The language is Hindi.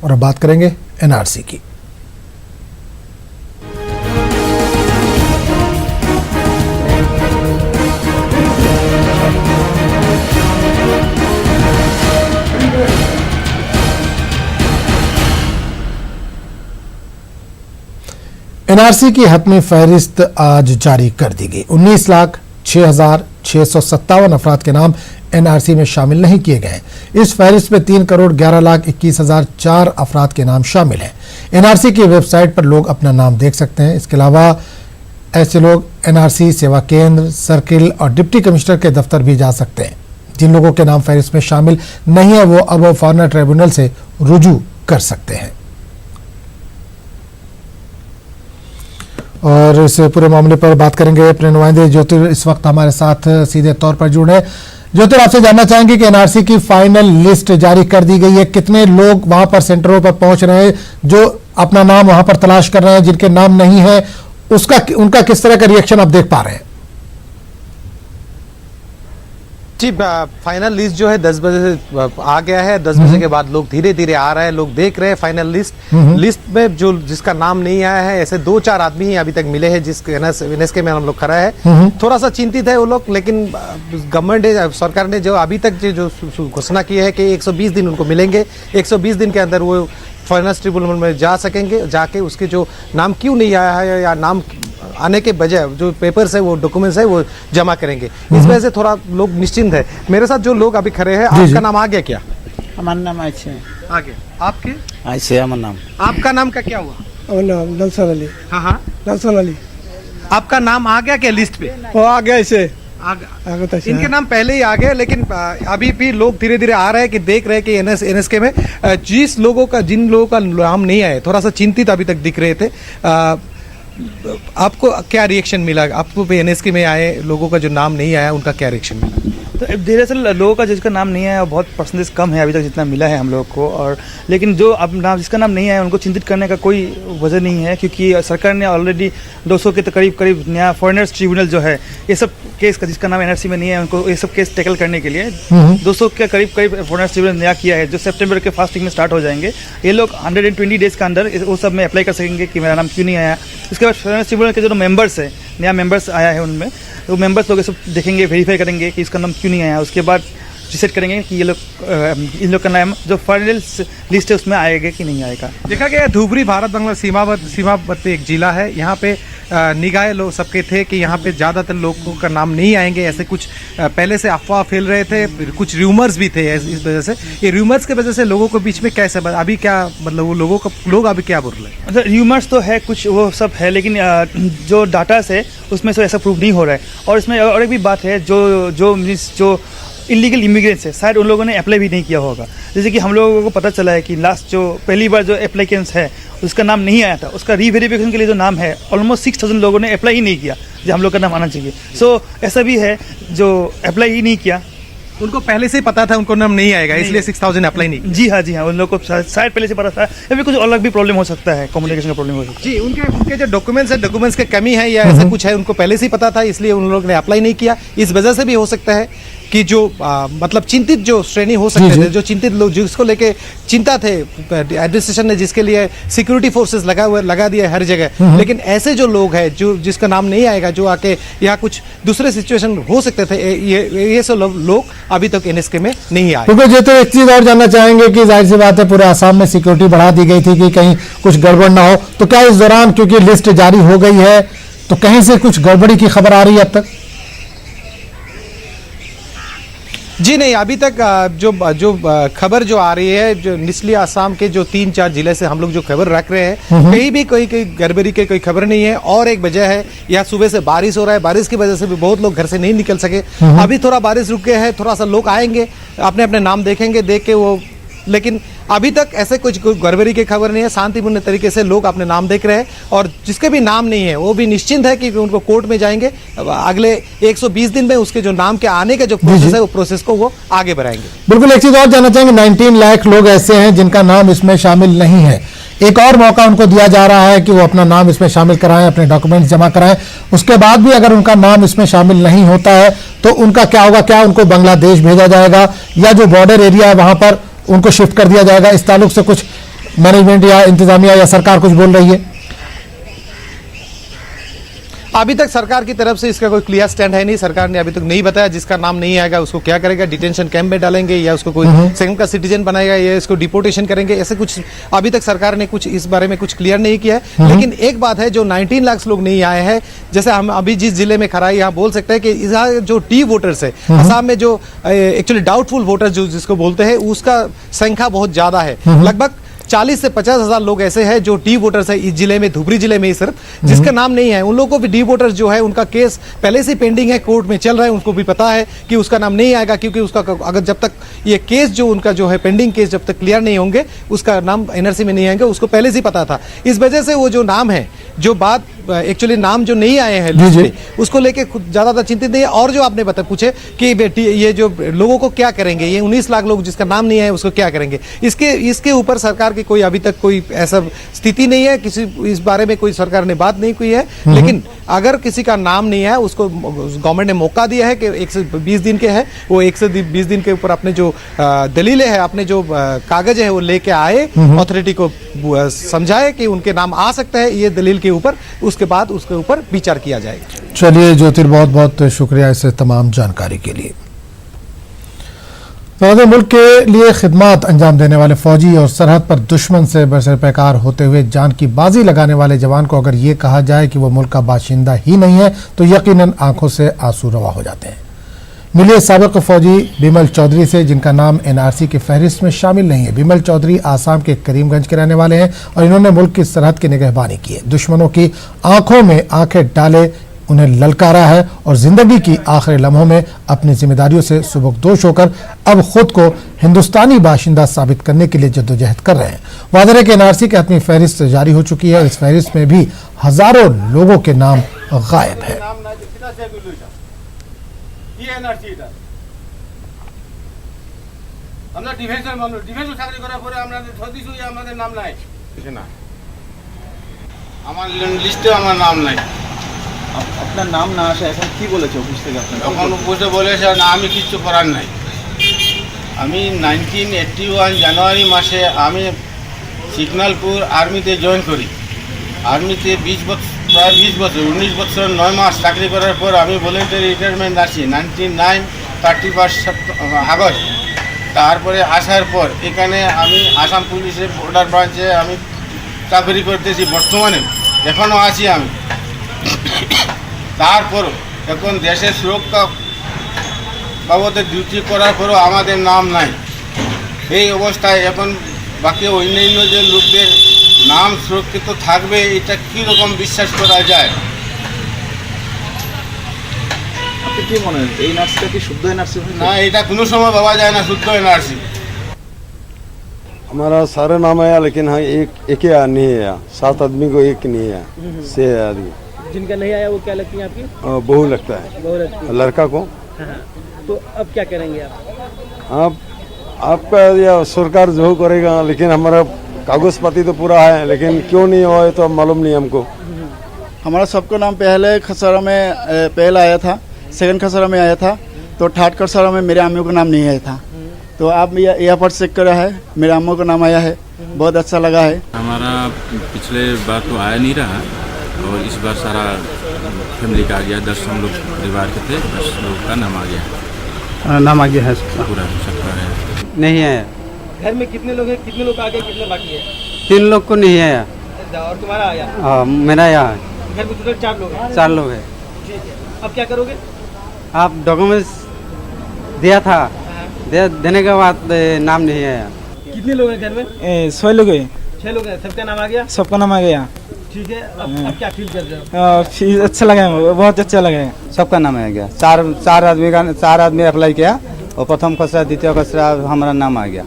और अब बात करेंगे एनआरसी की। एनआरसी की हतमी फहरिस्त आज जारी कर दी गई। 19,06,657 अफराद के नाम एनआरसी में शामिल नहीं किए गए। इस फहरिस्त में 3,11,21,004 अफराद के नाम शामिल हैं। एनआरसी की वेबसाइट पर लोग अपना नाम देख सकते हैं। इसके अलावा ऐसे लोग एनआरसी सेवा केंद्र, सर्किल और डिप्टी कमिश्नर के दफ्तर भी जा सकते हैं। जिन लोगों के नाम फहरिस्त में शामिल नहीं है वो अब फॉरेनर ट्रिब्यूनल से रुजू कर सकते हैं। और इस पूरे मामले पर बात करेंगे अपने नुमाइंदे ज्योतिर इस वक्त हमारे साथ सीधे तौर पर जुड़े हैं। ज्योतिर, आपसे जानना चाहेंगे कि एनआरसी की फाइनल लिस्ट जारी कर दी गई है, कितने लोग वहां पर सेंटरों पर पहुंच रहे हैं जो अपना नाम वहां पर तलाश कर रहे हैं, जिनके नाम नहीं है उनका किस तरह का रिएक्शन आप देख पा रहे हैं? जी, फाइनल लिस्ट जो है 10 बजे से आ गया है। 10 बजे के बाद लोग धीरे धीरे आ रहे हैं, लोग देख रहे हैं फाइनल लिस्ट। लिस्ट में जो जिसका नाम नहीं आया है, ऐसे 2-4 आदमी ही अभी तक मिले हैं जिसके एनएसके में हम लोग खड़ा है। थोड़ा सा चिंतित है वो लोग, लेकिन गवर्नमेंट सरकार ने जो अभी तक जो घोषणा की है कि 120 दिन उनको मिलेंगे। 120 दिन के अंदर वो फाइनल ट्रिब्यूनल में जा सकेंगे, जाके उसके जो नाम क्यों नहीं आया है या नाम आने के बजाय जो पेपर्स है, वो डॉक्यूमेंट्स है, वो जमा करेंगे। इस वजह से थोड़ा लोग निश्चिंत है। मेरे साथ जो लोग अभी खड़े हैं, आपका नाम आ गया क्या? हमारा नाम आयशा है। आ गया। आपके? आयशा हमारा नाम। आपका नाम का क्या हुआ? नलसन अली। हाँ, नलसन अली। आपका नाम आ गया क्या लिस्ट पे? वो आ गया इसे इनके नाम पहले ही आ गए, लेकिन अभी भी लोग धीरे धीरे आ रहे हैं कि देख रहे हैं कि एनएसके में जिन लोगों का नाम नहीं आया, थोड़ा सा चिंतित अभी तक दिख रहे थे। आपको क्या रिएक्शन मिला? आपको एनएसके में आए लोगों का जो नाम नहीं आया, उनका क्या रिएक्शन मिला? तो दरअसल लोगों का जिसका नाम नहीं आया बहुत परसेंटेज कम है अभी तक जितना मिला है हम लोग को। और लेकिन जो अब नाम जिसका नाम नहीं आया उनको चिंतित करने का कोई वजह नहीं है, क्योंकि सरकार ने ऑलरेडी 200 के करीब नया फॉरेनर्स ट्रिब्यूनल जो है, ये सब केस का जिसका नाम एनआरसी में नहीं है उनको ये सब केस टैकल करने के लिए 200 के करीब फॉरेनर्स ट्रिब्यूनल नया किया है, जो सितंबर के फर्स्ट वीक में स्टार्ट हो जाएंगे। ये लोग 120 डेज के अंदर वो सब में अप्लाई कर सकेंगे कि मेरा नाम क्यों नहीं आया। उसके बाद फॉरेनर्स ट्रिब्यूनल के जो मेंबर्स है, नया मेंबर्स आया है, उनमें वो मेंबर्स लोग सब देखेंगे, वेरीफाई करेंगे कि इसका नाम क्यों नहीं आया। उसके बाद डिसाइड करेंगे कि ये लोग इन लोग का नाम जो फाइनल लिस्ट है उसमें आएगा कि नहीं आएगा। देखा गया धुबरी भारत बांग्लादेश सीमावर्ती एक जिला है। यहाँ पे निगाह लोग सबके थे कि यहाँ पे ज़्यादातर लोगों का नाम नहीं आएंगे। ऐसे कुछ पहले से अफवाह फैल रहे थे, कुछ र्यूमर्स भी थे। इस वजह से ये र्यूमर्स के वजह से लोगों के बीच में कैसे अभी क्या मतलब वो लोग अभी क्या बोल रहे हैं? अच्छा, र्यूमर्स तो है, कुछ वो सब है, लेकिन जो डाटा है उसमें से ऐसा प्रूव नहीं हो रहा है। और इसमें और एक भी बात है, जो इलीगल इमिग्रेंट्स है, शायद उन लोगों ने अप्लाई भी नहीं किया होगा। जैसे कि हम लोगों को पता चला है कि लास्ट जो पहली बार जो एप्लीकेंट्स है उसका नाम नहीं आया था, उसका रीवेरिफिकेशन के लिए जो नाम है ऑलमोस्ट 6000 लोगों ने अप्लाई ही नहीं किया जो हम लोग का नाम आना चाहिए। सो ऐसा भी है जो अप्लाई ही नहीं किया, उनको पहले से ही पता था उनको नाम नहीं आएगा, इसलिए 6000 अप्लाई नहीं। जी हाँ, उन लोगों को शायद पहले से पता था, या फिर कुछ अलग भी प्रॉब्लम हो सकता है, कम्युनिकेशन का प्रॉब्लम हो सकता है। जी, उनके जो डॉक्यूमेंट्स है, डॉक्यूमेंट्स की कमी है या ऐसा कुछ है, उनको पहले से ही पता था, इसलिए उन लोगों ने अप्लाई नहीं किया। इस वजह से भी हो सकता है कि जो मतलब चिंतित जो श्रेणी हो सकते थे, जो चिंतित लोग जिसको लेके चिंता थे, एडमिनिस्ट्रेशन ने जिसके लिए सिक्योरिटी फोर्सेस लगा दिया है हर जगह, लेकिन ऐसे जो लोग हैं जो जिसका नाम नहीं आएगा, जो आके यहाँ कुछ दूसरे सिचुएशन हो सकते थे, ये सब लोग अभी तक एनएसके में नहीं आए। क्योंकि जो तो एक चीज और जानना चाहेंगे कि जाहिर सी बात है पूरे आसाम में सिक्योरिटी बढ़ा दी गई थी कि कहीं कुछ गड़बड़ ना हो, तो क्या इस दौरान क्योंकि लिस्ट जारी हो गई है तो कहीं से कुछ गड़बड़ी की खबर आ रही है अब तक? जी नहीं, अभी तक जो खबर जो आ रही है, जो निचली आसाम के जो 3-4 जिले से हम लोग जो खबर रख रहे हैं, कहीं भी कोई गड़बड़ी की कोई खबर नहीं है। और एक वजह है, यहाँ सुबह से बारिश हो रहा है, बारिश की वजह से भी बहुत लोग घर से नहीं निकल सके। अभी थोड़ा बारिश रुक गया है, थोड़ा सा लोग आएंगे, अपने अपने नाम देखेंगे, देख के वो, लेकिन अभी तक ऐसे कुछ गड़बड़ी की खबर नहीं है। शांतिपूर्ण तरीके से लोग अपने नाम देख रहे हैं, और जिसके भी नाम नहीं है वो भी निश्चिंत है कि उनको कोर्ट में जाएंगे। अगले 120 दिन में उसके जो नाम के आने का जो प्रोसेस है, वो प्रोसेस को वो आगे बढ़ाएंगे। बिल्कुल, एक चीज और जानना चाहेंगे, 19 लाख लोग ऐसे हैं जिनका नाम इसमें शामिल नहीं है। एक और मौका उनको दिया जा रहा है कि वो अपना नाम इसमें शामिल कराएं, अपने डॉक्यूमेंट्स जमा कराएं। उसके बाद भी अगर उनका नाम इसमें शामिल नहीं होता है तो उनका क्या होगा? क्या उनको बांग्लादेश भेजा जाएगा या जो बॉर्डर एरिया है वहां पर उनको शिफ्ट कर दिया जाएगा? इस ताल्लुक से कुछ मैनेजमेंट या इंतजामिया या सरकार कुछ बोल रही है? अभी तक सरकार की तरफ से इसका कोई क्लियर स्टैंड है नहीं। सरकार ने अभी तक नहीं बताया जिसका नाम नहीं आएगा उसको क्या करेगा, डिटेंशन कैंप में डालेंगे या उसको कोई सेकंड का सिटीजन बनाएगा या इसको डिपोर्टेशन करेंगे, ऐसे कुछ अभी तक सरकार ने कुछ इस बारे में कुछ क्लियर नहीं किया है। लेकिन एक बात है, जो 19 लाख लोग नहीं आए हैं, जैसे हम अभी जिस जिले में खड़ा है यहाँ बोल सकते हैं कि यहाँ जो टी वोटर्स है, असम में जो एक्चुअली डाउटफुल वोटर्स जो जिसको बोलते हैं, उसका संख्या बहुत ज्यादा है। लगभग 40 से 50 हजार लोग ऐसे हैं जो डी वोटर्स है इस जिले में, धुबरी जिले में ही सिर्फ, जिसका नाम नहीं है। उन लोगों को भी डी वोटर्स जो है उनका केस पहले से पेंडिंग है, कोर्ट में चल रहा है, उनको भी पता है कि उसका नाम नहीं आएगा, क्योंकि उसका अगर जब तक ये केस जो उनका जो है पेंडिंग केस जब तक क्लियर नहीं होंगे उसका नाम एनआरसी में नहीं आएंगे, उसको पहले से ही पता था। इस वजह से वो जो नाम है, जो बात एक्चुअली नाम जो नहीं आए हैं लिस्ट में, उसको लेके ज्यादातर चिंतित नहीं है। और जो आपने पूछे कि बेटी ये जो लोगों को क्या करेंगे, ये 19 लाख लोग जिसका नाम नहीं है उसको क्या करेंगे, इसके ऊपर सरकार की कोई अभी तक कोई ऐसा स्थिति नहीं है, किसी इस बारे में कोई सरकार ने बात नहीं की है। लेकिन अगर किसी का नाम नहीं है, उसको गवर्नमेंट ने मौका दिया है कि 120 दिन के है, वो 120 दिन के ऊपर अपने जो दलीलें है, अपने जो कागज है वो लेके आए, अथॉरिटी को समझाए कि उनके नाम आ सकता है ये दलील के ऊपर, उसके बाद उसके ऊपर विचार किया जाएगा। चलिए ज्योतिर, बहुत बहुत शुक्रिया इस तमाम जानकारी के लिए। तो मुल्क के लिए खिदमत अंजाम देने वाले फौजी और सरहद पर दुश्मन से बरसरपैकार होते हुए जान की बाजी लगाने वाले जवान को अगर ये कहा जाए कि वो मुल्क का बाशिंदा ही नहीं है तो यकीनन आंखों से आंसू रवा हो जाते हैं। मिले साबिक फौजी बिमल चौधरी से, जिनका नाम एनआरसी की फहरिस्त में शामिल नहीं है। बिमल चौधरी आसाम के करीमगंज के रहने वाले हैं और इन्होंने मुल्क की सरहद की निगहबानी की है। दुश्मनों की आंखों में आंखें डाले उन्हें ललकारा है और जिंदगी की आखिरी लम्हों में अपनी जिम्मेदारियों से सुबकदोश होकर अब खुद को हिंदुस्तानी बाशिंदा साबित करने के लिए जद्दोजहद कर रहे हैं। वाज़ेह है कि एनआरसी की हतमी फहरिस्त जारी हो चुकी है और इस फहरिस्त में भी हजारों लोगों के नाम गायब है। আমরা ডিফেন্সের মানুষ, ডিফেন্সে চাকরি করার পরে আমরা সদিছু আমাদের নাম নাই, কিছু না, আমার লিস্টে আমার নাম নাই। আপনার নাম না আসে এখন কি বলেছে অফিস থেকে আপনার? এখন বসে বলেছে না, আমি কিচ্ছু করার নাই। আমি 1981 জানুয়ারি মাসে আমি সিগনালপুর আর্মিতে জয়েন করি। আর্মিতে 20 বছর, প্রায় 20 বছর, 19 বছর 9 মাস চাকরি করার পর আমি ভলেন্টারি রিটায়ারমেন্ট আসি 31 আগস্ট। তারপরে আসার পর এখানে আমি আসাম পুলিশের বর্ডার ব্রাঞ্চে আমি চাকরি করতেছি বর্তমানে, এখনও আছি আমি। তারপরও এখন দেশের সুরক্ষা বাবদে ডিউটি করার পরও আমাদের নাম নাই। এই অবস্থায় এখন বাকি অন্যান্য যে লোকদের নাম সুরক্ষিত থাকবে, এটা কীরকম বিশ্বাস করা যায়? আপনি কি মনে হয় এই নার্সটা কি শুদ্ধ এনআরসি? না, এটা কোনো সময় ভাবা যায় না শুদ্ধ এনআরসি। हमारा सारा नाम आया लेकिन हाँ एक ही नहीं है, 7 आदमी को एक नहीं है, 6 आदमी। जिनका नहीं आया वो क्या लगती है आपकी? बहू लगता है, बहू लगती है। लड़का को। हाँ, तो अब क्या करेंगे आप? आपका या सरकार जो करेगा, लेकिन हमारा कागज पाती तो पूरा है, लेकिन क्यों नहीं हुआ है तो मालूम नहीं हमको। हमारा सबका नाम पहले खसरा में पहला आया था, सेकंड खसरा में आया था, तो थर्ड खसरा में मेरे अम्मी का नाम नहीं आया था। तो आप यहाँ पर चेक करा है, मेरे अम्मों का नाम आया है, बहुत अच्छा लगा है। हमारा पिछले बार तो आया नहीं रहा और इस बार सारा फैमिली का आ गया। 10 हम लोग परिवार के थे, 10 लोग का नाम आ गया। नाम आ गया है पूरा सबका है। नहीं है। घर में कितने लोग हैं, कितने लोग आगे, कितने बाकी है? 3 लोग को नहीं है। और तुम्हारा आया? मेरा यहाँ घर में टोटल 4 लोग हैं। 4 लोग है। ठीक है, अब क्या करोगे? आप डॉक्यूमेंट्स दिया था, देने के बाद नाम नहीं आया। कितने लोग हैं घर में? 6 लोग है। 6 लोग हैं, सबका नाम आ गया? सबका नाम आ गया। ठीक है, अब क्या फील कर रहे हो? फिर अच्छा लगा, बहुत अच्छा लगा। सबका नाम आ गया। 4 आदमी अप्लाई किया और प्रथम खसरा द्वितीय खसरा हमारा नाम आ गया।